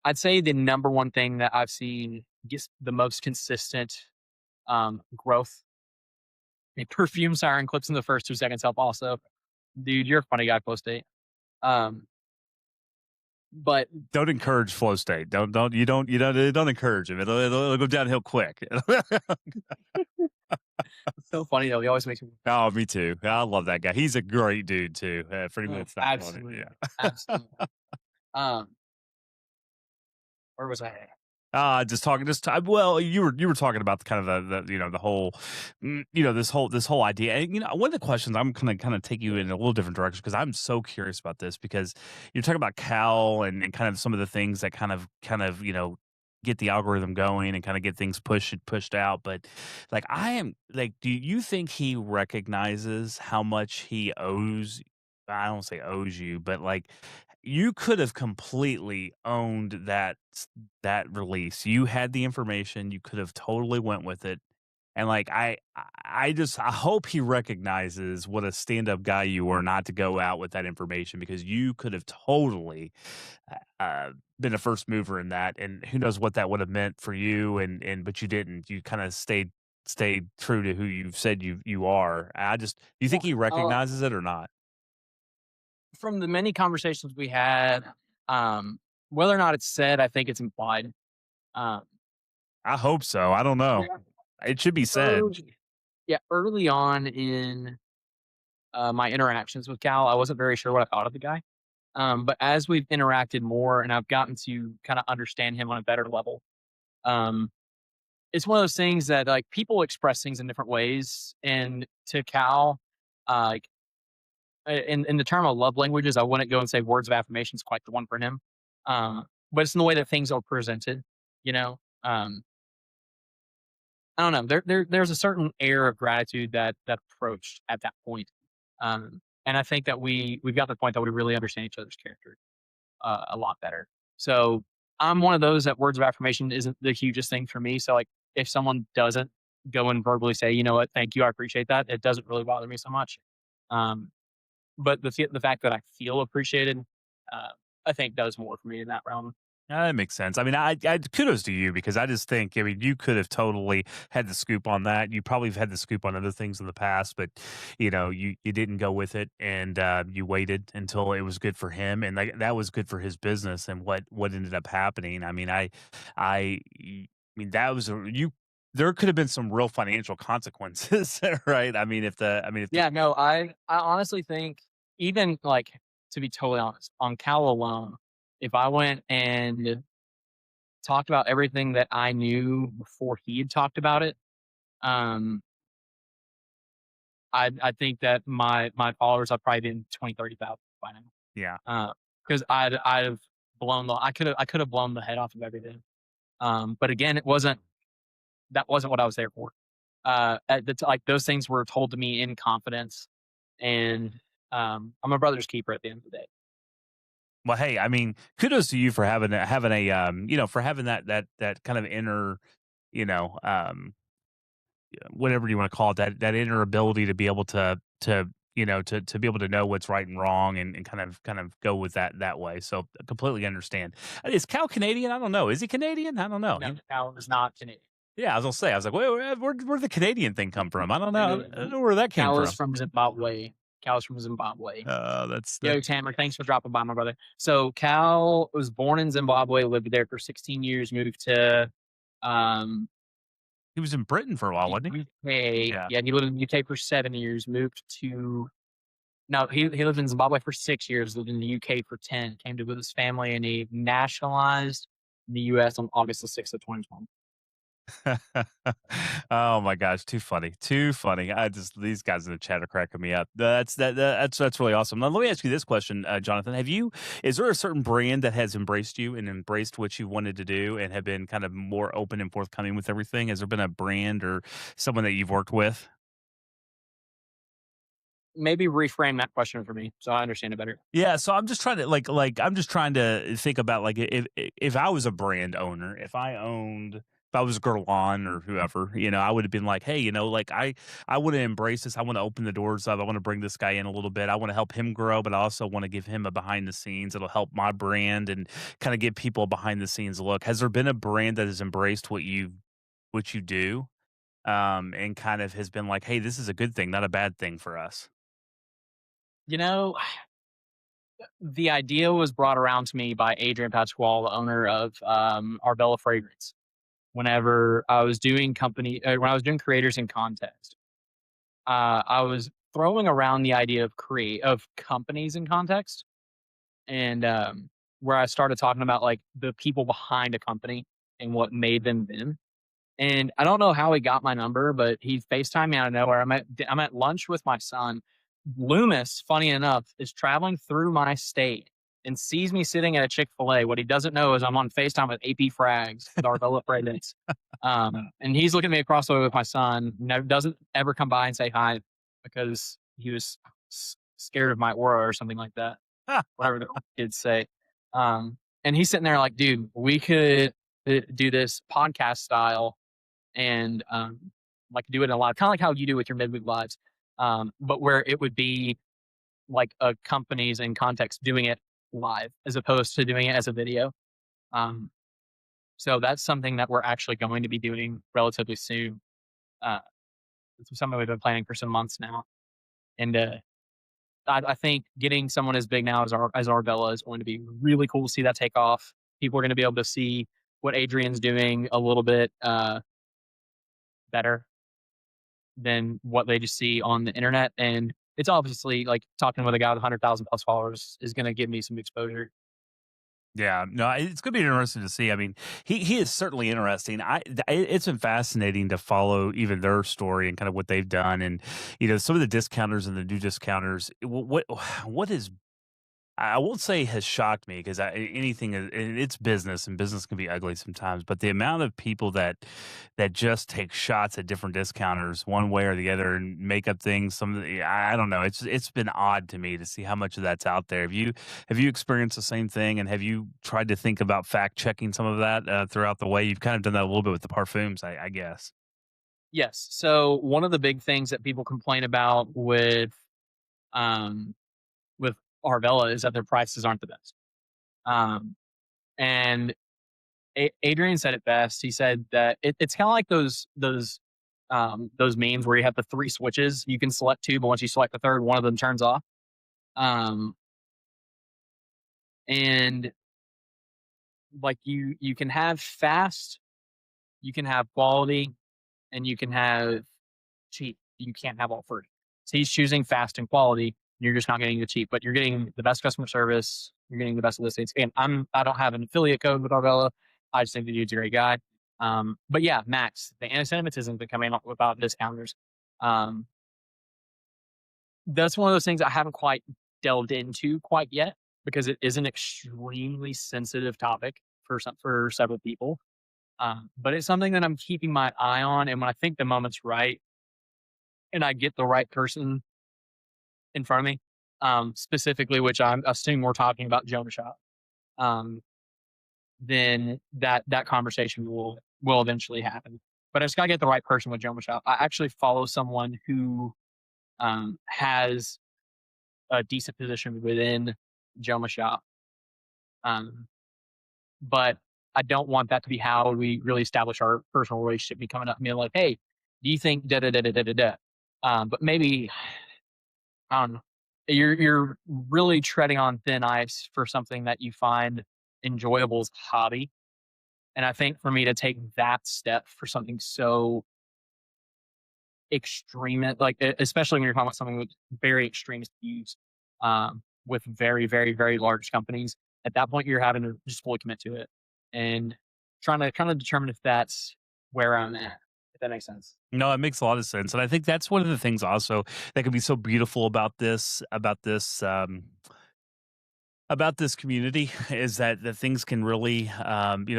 I'd say the number one thing that I've seen gets the most consistent growth. A perfume siren clips in the first 2 seconds help also. Dude, you're a funny guy, post date. Um, but Don't encourage flow state. Don't encourage him. It'll go downhill quick. it's so funny though. He always makes me. Oh, me too. I love that guy. He's a great dude too. For anyone Oh, that's not on it, absolutely, yeah. absolutely. Um, where was I? At? Well, you were talking about the kind of the the whole, this whole idea. And one of the questions I'm gonna kind of take you in a little different direction because I'm so curious about this because you're talking about Cal and kind of some of the things that kind of get the algorithm going and kind of get things pushed out. But like I am like, do you think he recognizes how much he owes? I don't say owes you, but like you could have completely owned that release. You had the information, you could have totally went with it. And like I hope he recognizes what a stand-up guy you were not to go out with that information because you could have totally been a first mover in that and who knows what that would have meant for you and but you didn't. You kind of stayed true to who you've said you are. Do you think Well, he recognizes it or not? from the many conversations we had, um, whether or not it's said, I think it's implied. Um, I hope so. I don't know. yeah, It should be said. early, yeah, early on in my interactions with Cal, I wasn't very sure what I thought of the guy. But as we've interacted more and I've gotten to kind of understand him on a better level, um, it's one of those things that like people express things in different ways. And to Cal, like in the term of love languages, I wouldn't go and say words of affirmation is quite the one for him. But it's in the way that things are presented, you know. I don't know. There's a certain air of gratitude that approached at that point. And I think that we've got to the point that we really understand each other's character a lot better. So I'm one of those that words of affirmation isn't the hugest thing for me. So like if someone doesn't go and verbally say, you know what, thank you, I appreciate that, it doesn't really bother me so much. Um, but the fact that I feel appreciated, uh, I think does more for me in that realm. That makes sense. I mean, I kudos to you because I just think, I mean, you could have totally had the scoop on that. You probably have had the scoop on other things in the past, but you didn't go with it, and you waited until it was good for him, and that was good for his business. And what ended up happening? I mean, I mean, that was you. There could have been some real financial consequences, right? I mean, if the Yeah, no, I honestly think even like to be totally honest, on Cal alone, if I went and talked about everything that I knew before he had talked about it, um, I think that my followers have probably been 20, 30,000 by yeah. now. Because I'd have I could have blown the head off of everything. But again, that wasn't what I was there for. Like those things were told to me in confidence, and I'm a brother's keeper at the end of the day. Well, hey, I mean, kudos to you for having for having that kind of inner, you know, whatever you want to call it, that inner ability to be able to be able to know what's right and wrong and kind of go with that way. So I completely understand. Is Cal Canadian? I don't know. Is he Canadian? I don't know. No, Cal is not Canadian. Yeah, I was gonna say. I was like, where'd the Canadian thing come from? I don't know. I don't know where that came Cal is from. from Zimbabwe. Cal is from Zimbabwe. That Yo, Tamara, thanks for dropping by, my brother. So Cal was born in Zimbabwe, lived there for 16 years, moved to um, he was in Britain for a while, the wasn't he? UK. Yeah. Yeah, he lived in the UK for 7 years. Moved to no, he lived in Zimbabwe for 6 years. Lived in the UK for 10. Came to with his family, and he nationalized in the US on August the 6th of 2020. Oh my gosh, too funny, too funny. I just these guys in the chat are cracking me up. That's really awesome. Now let me ask you this question, Jonathan. Is there a certain brand that has embraced you and embraced what you wanted to do and have been kind of more open and forthcoming with everything? Has there been a brand or someone that you've worked with? Maybe reframe that question for me so I understand it better. Yeah, so I'm just trying to I'm just trying to think about like if I was a brand owner, if I was Gerlon or whoever, I would have been like, hey, like I want to embrace this. I want to open the doors up. I want to bring this guy in a little bit. I want to help him grow, but I also want to give him a behind the scenes. It'll help my brand and kind of give people a behind the scenes look. Has there been a brand that has embraced what you do, and kind of has been like, hey, this is a good thing, not a bad thing for us? You know, the idea was brought around to me by Adrian Pasquale, the owner of Arbella Fragrance. Whenever I was doing when I was doing creators in context, I was throwing around the idea of create of companies in context, and where I started talking about like the people behind a company and what made them them. And I don't know how he got my number, but he FaceTimed me out of nowhere. I'm at lunch with my son. Loomis, funny enough, is traveling through my state and sees me sitting at a Chick-fil-A. What he doesn't know is I'm on FaceTime with EauDeFrags with Arvella Fragrance. And he's looking at me across the way with my son. Never doesn't ever come by and say hi because he was scared of my aura or something like that. Whatever the kids say. And he's sitting there like, dude, we could do this podcast style and like do it in a lot, kind of like how you do with your midweek lives, but where it would be like companies in context doing it live as opposed to doing it as a video. Um, so that's something that we're actually going to be doing relatively soon. Uh, it's something we've been planning for some months now, and I think getting someone as big now as Arbella is going to be really cool to see that take off. People are going to be able to see what Adrian's doing a little bit better than what they just see on the internet. And it's obviously like talking with a guy with 100,000 plus followers is going to give me some exposure. Yeah, no, it's gonna be interesting to see. I mean, he is certainly interesting. It's been fascinating to follow even their story and kind of what they've done, and some of the discounters and the new discounters. What is I won't say has shocked me because anything it's business and business can be ugly sometimes. But the amount of people that just take shots at different discounters one way or the other and make up things. I don't know. It's been odd to me to see how much of that's out there. Have you experienced the same thing? And have you tried to think about fact checking some of that throughout the way? You've kind of done that a little bit with the parfums, I guess. Yes. So one of the big things that people complain about um, with Arvella is that their prices aren't the best. Um, and Adrian said it best. He said that it's kind of like those memes where you have the three switches. You can select two, but once you select the third, one of them turns off. Um, and like you can have fast, you can have quality, and you can have cheap. You can't have all three. So he's choosing fast and quality. You're just not getting the cheap, but you're getting the best customer service. You're getting the best listings. And I don't have an affiliate code with Arbella. I just think the dude's a great guy. But yeah, Max, the anti-Semitism been coming up about discounters. Um, that's one of those things I haven't quite delved into quite yet because it is an extremely sensitive topic for several people. But it's something that I'm keeping my eye on, and when I think the moment's right, and I get the right person in front of me, specifically, which I'm assuming we're talking about Jonah Shop, um, then that conversation will eventually happen. But I just gotta get the right person with Jonah Shop. I actually follow someone who has a decent position within Joma Shop. Um, but I don't want that to be how we really establish our personal relationship. Me coming up and being like, "Hey, do you think da da da da da da da?" But maybe I don't know. You're really treading on thin ice for something that you find enjoyable as a hobby. And I think for me to take that step for something so extreme, like especially when you're talking about something with very extremist views, with very, very, very large companies. At that point, you're having to just fully commit to it and trying to kind of determine if that's where I'm at. If that makes sense. No, it makes a lot of sense, and I think that's one of the things also that can be so beautiful about this community is that things can really,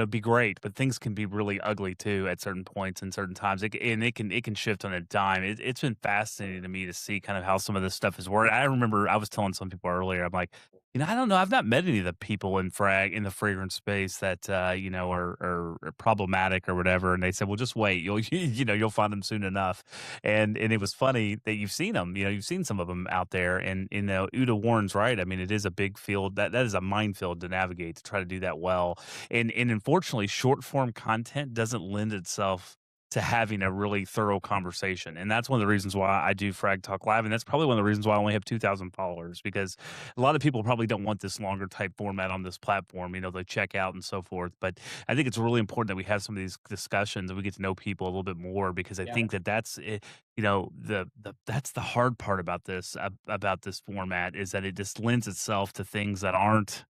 be great, but things can be really ugly too at certain points and certain times. It can shift on a dime. It's been fascinating to me to see kind of how some of this stuff is worked. I remember I was telling some people earlier. I'm like, I don't know. I've not met any of the people in the fragrance space that are problematic or whatever. And they said, well, just wait. You'll find them soon enough. And it was funny that you've seen them. You've seen some of them out there. And Uda Warren's right. I mean, it is a big field that is a minefield to navigate to try to do that well. And unfortunately, short form content doesn't lend itself to having a really thorough conversation. And that's one of the reasons why I do Frag Talk Live. And that's probably one of the reasons why I only have 2,000 followers, because a lot of people probably don't want this longer type format on this platform. They check out and so forth. But I think it's really important that we have some of these discussions and we get to know people a little bit more, because I Yeah. think that's it. That's the hard part about this format, is that it just lends itself to things that aren't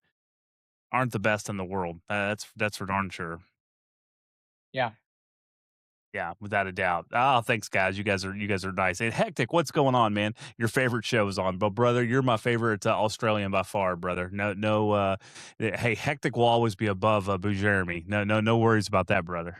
the best in the world. That's for darn sure. Yeah. Yeah, without a doubt. Oh, thanks, guys. You guys are nice. And Hectic, what's going on, man? Your favorite show is on, but brother, you're my favorite Australian by far, brother. No. Hey, Hectic will always be above Boo Jeremy. No worries about that, brother.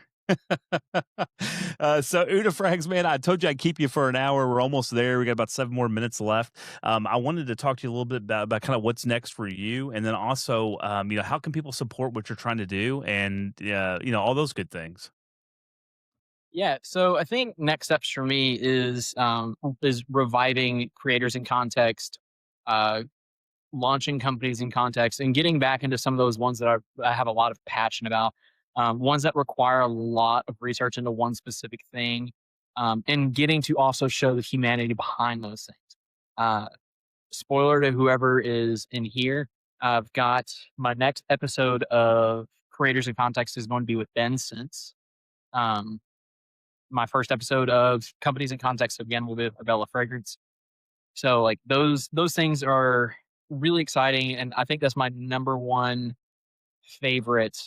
So EauDeFrags, man, I told you I'd keep you for an hour. We're almost there. We got about 7 more minutes left. I wanted to talk to you a little bit about kind of what's next for you, and then also, how can people support what you're trying to do, and all those good things. Yeah, so I think next steps for me is reviving creators in context, uh, launching companies in context, and getting back into some of those ones that I have a lot of passion about, ones that require a lot of research into one specific thing, and getting to also show the humanity behind those things. Uh, Spoiler to whoever is in here, I've got my next episode of Creators in Context is going to be with Ben Sense. Um, my first episode of Companies in Context again will be with Bella Fragrance. So like those things are really exciting, and I think that's my number one favorite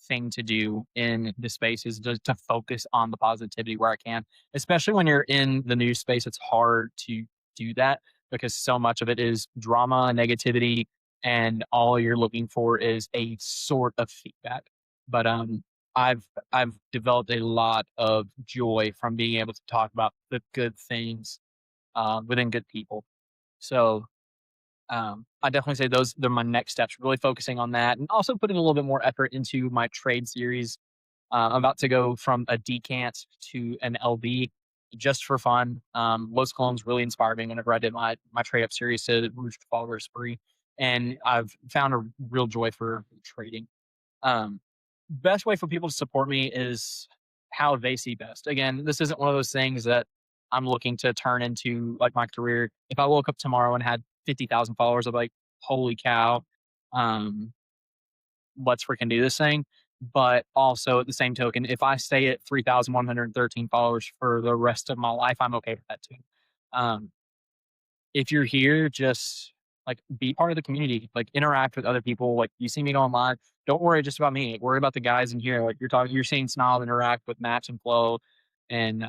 thing to do in this space is just to focus on the positivity where I can. Especially when you're in the news space, it's hard to do that because so much of it is drama, negativity, and all you're looking for is a sort of feedback. But I've developed a lot of joy from being able to talk about the good things within good people. So I definitely say those they're my next steps. Really focusing on that, and also putting a little bit more effort into my trade series. I'm about to go from a decant to an LB just for fun. Los Colognes really inspired me whenever I did my trade up series to Rouge Follower Spree, and I've found a real joy for trading. Um, Best way for people to support me is how they see best. Again, this isn't one of those things that I'm looking to turn into like my career. If I woke up tomorrow and had 50,000 followers, I'd be like, holy cow, um, let's freaking do this thing. But also at the same token, if I stay at 3,113 followers for the rest of my life, I'm okay with that too. Um, if you're here, just like be part of the community, like interact with other people. Like you see me go online, don't worry just about me. Worry about the guys in here. Like you're seeing Snob interact with Max and Flo, and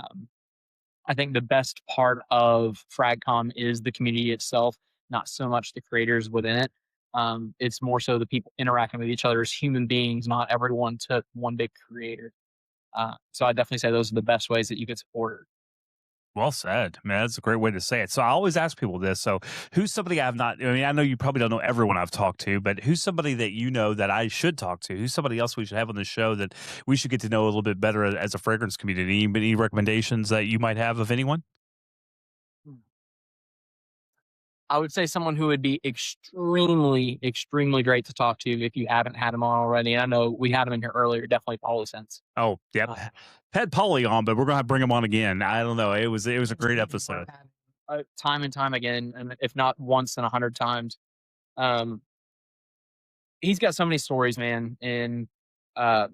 I think the best part of FragCom is the community itself, not so much the creators within it. It's more so the people interacting with each other as human beings, not everyone to one big creator. So I definitely say those are the best ways that you can support it. Well said, man. That's a great way to say it. So I always ask people this. So who's somebody I've not, I mean, I know you probably don't know everyone I've talked to, but who's somebody that you know that I should talk to? Who's somebody else we should have on the show that we should get to know a little bit better as a fragrance community? Any recommendations that you might have of anyone? I would say someone who would be extremely, extremely great to talk to if you haven't had him on already. I know we had him in here earlier, definitely Pauly Sense. Oh, yep. Uh, Had Polly on, but we're going to bring him on again. I don't know. It was a great episode. Time and time again, and if not once in 100 times. Um, he's got so many stories, man, and uh,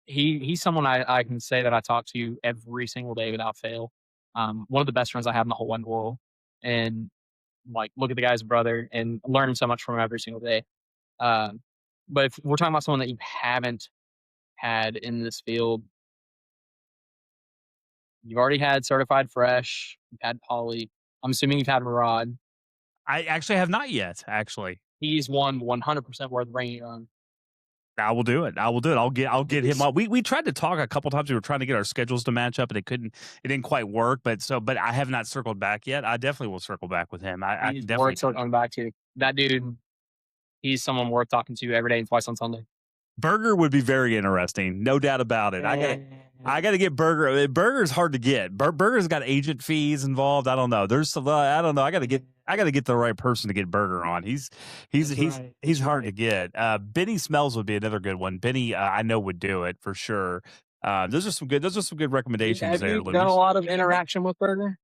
he's someone I can say that I talk to every single day without fail. One of the best friends I have in the whole wide world, and like look at the guy's brother and learn so much from him every single day. Um, but if we're talking about someone that you haven't had in this field, you've already had Certified Fresh, you've had Polly. I'm assuming you've had Murad. I actually have not yet, actually. He's one 100% worth bringing on. I will do it. I will do it. I'll get him on. We tried to talk a couple times. We were trying to get our schedules to match up, and it didn't quite work. But I have not circled back yet. I definitely will circle back with him. I He's can worth definitely. circling back to. That dude, he's someone worth talking to every day and twice on Sunday. Burger would be very interesting, no doubt about it. I gotta get Burger. Burger's hard to get. Burger's got agent fees involved. I don't know. I don't know. I gotta get the right person to get Burger on. He's hard to get. Benny Smells would be another good one. Benny, I know would do it for sure. Those are some good recommendations Have there, you done a Louis. lot of interaction with Burger?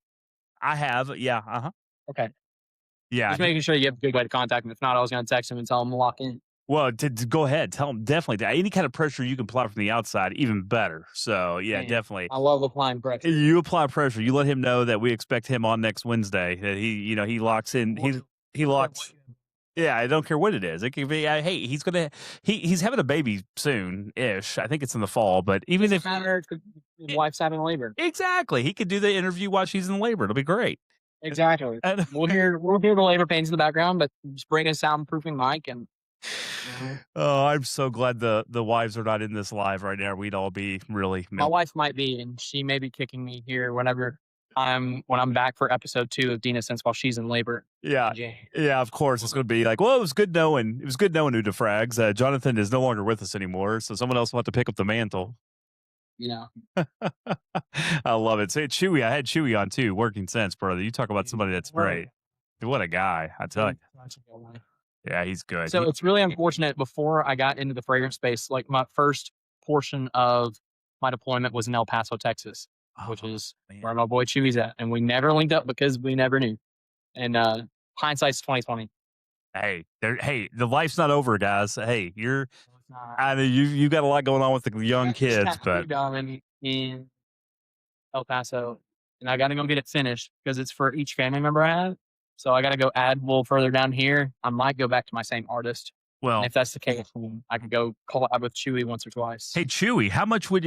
I have, yeah, uh-huh. Okay. Yeah. Just making sure you have a good way to contact him. If not, I was going to text him and tell him to lock in. Well, to go ahead, tell him definitely any kind of pressure you can apply from the outside, even better. So yeah, Man, definitely. I love applying pressure. You apply pressure. You let him know that we expect him on next Wednesday. That he locks in. He locks. Yeah, I don't care what it is. It could be, hey, he's having a baby soon-ish. I think it's in the fall, but even Doesn't if matter if the wife's having labor. exactly, he could do the interview while she's in labor. It'll be great. Exactly. And We'll hear the labor pains in the background, but just bring a soundproofing mic and oh, I'm so glad the wives are not in this live right now. We'd all be really my wife might be, and she may be kicking me here whenever when I'm back for episode 2 of Dina Sense while she's in labor yeah. in January. Yeah, of course. It's going to be like, well, it was good knowing EauDeFrags. Jonathan is no longer with us anymore, so someone else will have to pick up the mantle. You know, I love it. Say Chewy. I had Chewy on too. Working Sense, brother. You talk about somebody that's great. What a guy, I tell you. Yeah, he's good. So it's really unfortunate. Before I got into the fragrance space, like my first portion of my deployment was in El Paso, Texas, which is where my boy Chewy's at, and we never linked up because we never knew. And hindsight's 2020. Hey, the life's not over, guys. Hey, I know you got a lot going on with the young kids, but in El Paso, and I got to go get it finished because it's for each family member I have. So I got to go add a little further down here. I might go back to my same artist. well, And if that's the case, I could go collab with Chewy once or twice. hey Chewy, how much would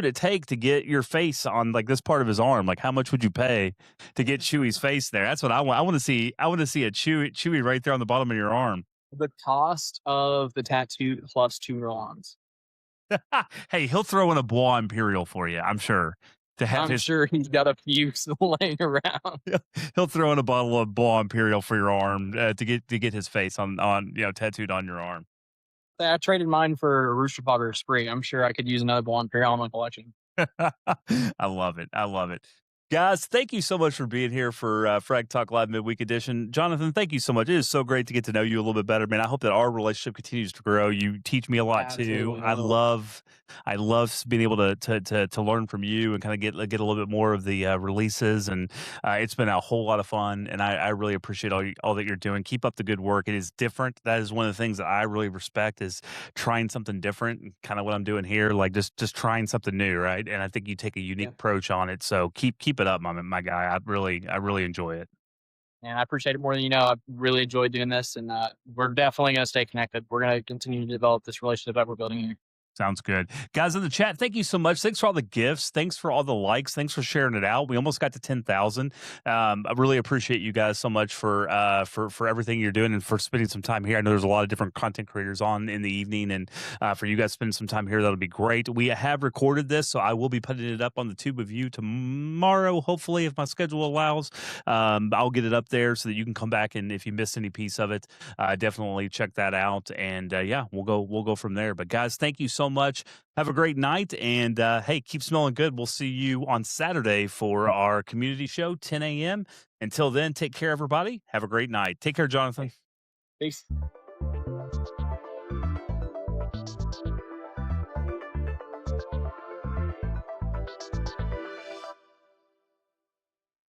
it take to get your face on like this part of his arm? Like how much would you pay to get Chewy's face there? That's what I want. I want to see a Chewy right there on the bottom of your arm. The cost of the tattoo plus 2 rounds. Hey, he'll throw in a Bois Imperial for you, I'm sure. I'm sure he's got a few laying around. He'll throw in a bottle of Bois Imperial for your arm to get his face on tattooed on your arm. I traded mine for a Rooster Fogger Spree. I'm sure I could use another Blonde Imperial in my collection. I love it. I love it. Guys, thank you so much for being here for Frag Talk Live Midweek Edition. Jonathan, thank you so much. It is so great to get to know you a little bit better, man. I hope that our relationship continues to grow. You teach me a lot too. I love being able to learn from you and kind of get a little bit more of the releases. And it's been a whole lot of fun. And I really appreciate all that you're doing. Keep up the good work. It is different. That is one of the things that I really respect is trying something different. Kind of what I'm doing here, like just trying something new, right? And I think you take a unique approach on it. So keep it up, my guy. I really enjoy it. And I appreciate it more than you know. I really enjoyed doing this, and we're definitely going to stay connected. We're going to continue to develop this relationship that we're building here. Sounds good. Guys in the chat, thank you so much. Thanks for all the gifts. Thanks for all the likes. Thanks for sharing it out. We almost got to 10,000. I really appreciate you guys so much for everything you're doing and for spending some time here. I know there's a lot of different content creators on in the evening, and for you guys spending some time here, that'll be great. We have recorded this, so I will be putting it up on the tube of you tomorrow, hopefully, if my schedule allows. I'll get it up there so that you can come back, and if you missed any piece of it, definitely check that out. And yeah, we'll go from there. But guys, thank you so much. Have a great night, and hey, keep smelling good. We'll see you on Saturday for our community show, 10 a.m. Until then, take care, everybody. Have a great night. Take care, Jonathan. Peace.